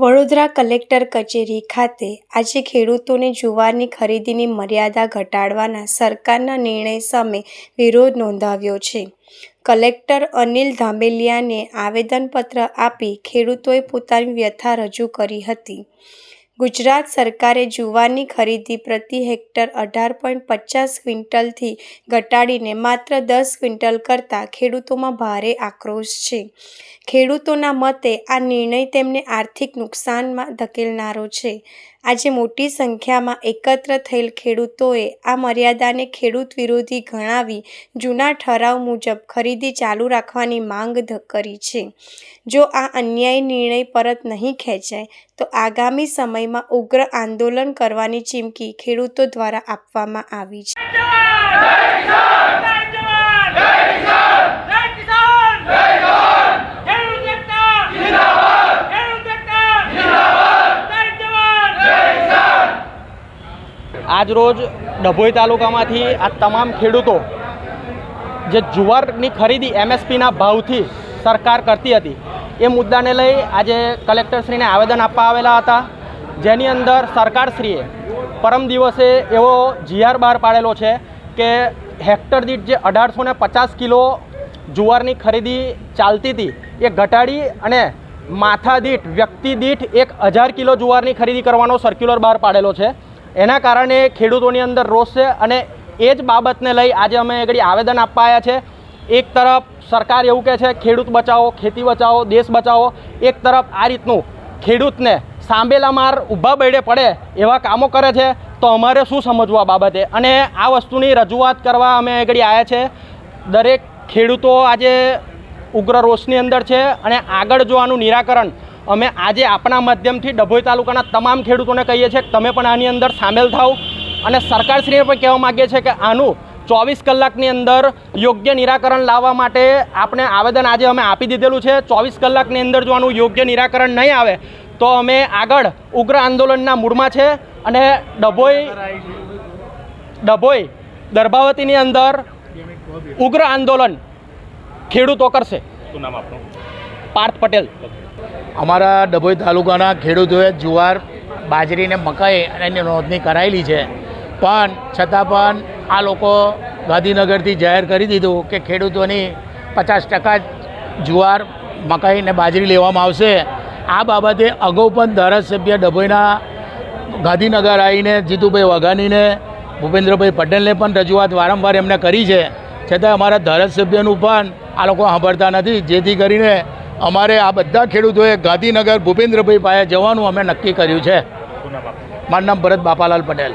Vadodara collector કચેરી ખાતે આજે ખેડૂતોને જુવારની ખરીદીની મર્યાદા ઘટાડવાના સરકારના નિર્ણય સામે વિરોધ નોંધાવ્યો છે। કલેક્ટર અનિલ ધામેલિયાને આવેદનપત્ર આપી ખેડૂતોએ પોતાની વ્યથા રજૂ કરી હતી। ગુજરાત સરકારે જુવારની ખરીદી પ્રતિ હેક્ટર 18.50 ક્વિન્ટલથી ઘટાડીને માત્ર 10 ક્વિન્ટલ કરતાં ખેડૂતોમાં ભારે આક્રોશ છે। ખેડૂતોના મતે આ નિર્ણય તેમને આર્થિક નુકસાનમાં ધકેલનારો છે। આજે મોટી સંખ્યામાં એકત્ર થયેલ ખેડૂતોએ આ મર્યાદાને ખેડૂત વિરોધી ગણાવી જૂના ઠરાવ મુજબ ખરીદી ચાલુ રાખવાની માંગ કરી છે। જો આ અન્યાયી નિર્ણય પરત નહીં ખેંચાય તો આગામી સમયમાં ઉગ્ર આંદોલન કરવાની ચીમકી ખેડૂતો દ્વારા આપવામાં આવી છે। આજરોજ ડભોઈ તાલુકામાંથી આ તમામ ખેડૂતો જે જુવારની ખરીદી એમએસપીના ભાવથી સરકાર કરતી હતી એ મુદ્દાને લઈ આજે કલેક્ટરશ્રીને આવેદન આપવા આવેલા હતા, જેની અંદર સરકારશ્રીએ પરમ દિવસે એવો જીઆર બહાર પાડેલો છે કે હેક્ટર દીઠ જે 1850 કિલો જુવારની ખરીદી ચાલતી હતી એ ઘટાડી અને માથા દીઠ વ્યક્તિ દીઠ 1000 કિલો જુવારની ખરીદી કરવાનો સર્ક્યુલર બહાર પાડેલો છે। એના કારણે ખેડૂતોની અંદર રોષ છે અને એ જ બાબતને લઈ આજે અમે આગળ આવેદન આપવા આવ્યા છે। એક તરફ સરકાર એવું કહે છે ખેડૂત બચાવો, ખેતી બચાવો, દેશ બચાવો, એક તરફ આ રીતનું ખેડૂતને સાંભેલા માર ઊભા બળે પડે એવા કામો કરે છે, તો અમારે શું સમજવું આ બાબતે? અને આ વસ્તુની રજૂઆત કરવા અમે આગળ આવ્યા છે। દરેક ખેડૂતો આજે ઉગ્ર રોષની અંદર છે અને આગળ જો આનું નિરાકરણ અમે આજે આપણા માધ્યમથી ડભોઈ તાલુકાના તમામ ખેડૂતોને કહીએ છીએ કે તમે પણ આની અંદર સામેલ થાઓ અને સરકારશ્રીને પણ કહેવા માગીએ છીએ કે આનું 24 કલાકની અંદર યોગ્ય નિરાકરણ લાવવા માટે આપણે આવેદન આજે અમે આપી દીધેલું છે। 24 કલાકની અંદર જો આનું યોગ્ય નિરાકરણ નહીં આવે તો અમે આગળ ઉગ્ર આંદોલનના મૂડમાં છે અને ડભોઈ દર્ભાવતીની અંદર ઉગ્ર આંદોલન ખેડૂતો કરશે। શું નામ આપનું? પાર્થ પટેલ। અમારા ડભોઈ તાલુકાના ખેડૂતોએ જુવાર, બાજરી ને મકાઈ અને એની નોંધણી કરાયેલી છે, પણ છતાં પણ આ લોકો ગાંધીનગરથી જાહેર કરી દીધું કે ખેડૂતોની 50% જુવાર, મકાઈ ને બાજરી લેવામાં આવશે। આ બાબતે અગાઉ પણ ધારાસભ્ય ડભોઈના ગાંધીનગર આવીને જીતુભાઈ વાઘાણીને, ભૂપેન્દ્રભાઈ પટેલને પણ રજૂઆત વારંવાર એમને કરી છે, છતાં અમારા ધારાસભ્યનું પણ આ લોકો સાંભળતા નથી, જેથી કરીને અમારે આ બધા ખેડૂતોએ ગાંધીનગર ભૂપેન્દ્રભાઈ પાસે જવાનું અમે નક્કી કર્યું છે। મારું નામ ભરત બાપાલાલ પટેલ।